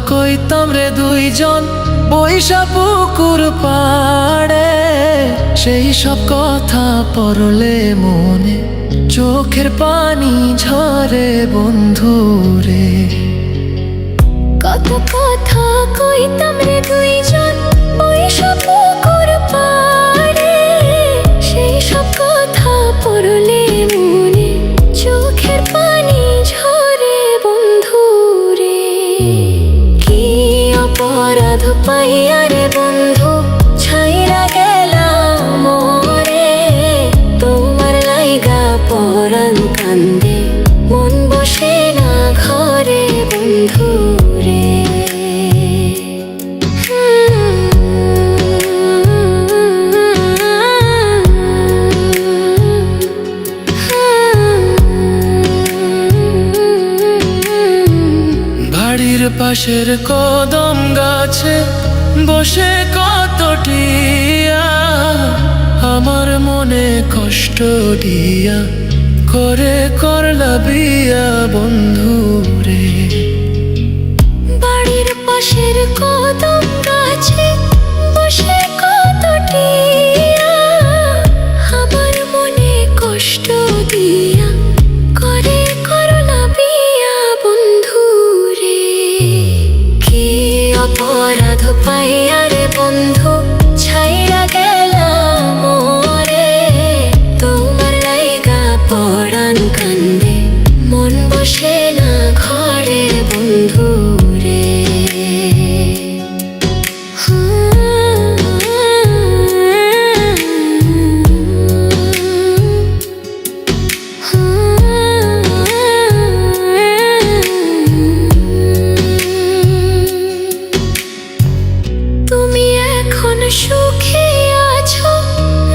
কইতাম রে দুইজন বৈশা পুকুর পাড়ে, সেই সব কথা পড়লে মনে চোখের পানি ঝরে বন্ধুরে। কত কথা কইতাম রে দুইজন বৈশা পুকুর পাড়ে, সেই সব কথা পড়লে মনে চোখের পানি ঝরে বন্ধুরে। কি অপরাধ পাইয়া রে বন্ধু ছাইরা গেলাম মোরে, তোমার লাইগা পরাণ কান্দে মন বসে না ঘরে বন্ধুরে। বাড়ির পাশের কদম গাছে বসে কত টিয়া, আমার মনে কষ্ট দিয়া করে করলা বিয়া বন্ধুরে। বাড়ির পাশের কদম গাছে বসে কত টিয়া, আমার মনে কষ্ট দিয়া করে করলা বিয়া বন্ধুরে। কি অপরাধ পাইয়া রে বন্ধু ছাইরা গেলাম মোরে, তোমার লাইগা পরাণ কান্দে মন বসে না ঘরে বন্ধুরে। তুমি এখন সুখে আছো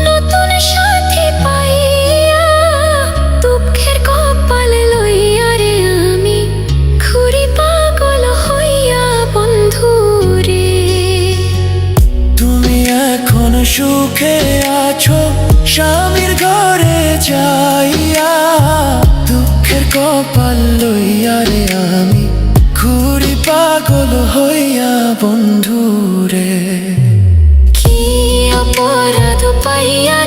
নতুন সাথী পাইয়া, দুঃখের কপাল লইয়া রে আমি ঘুরি পাগল হইয়া বন্ধুরে। তুমি এখন সুখে আছো স্বামীর ঘরে যাইয়া, দুঃখের কপাল লইয়া রে আমি ঘুরি পাগল হইয়া বন্ধুরে। কি অপরাধ পাইয়া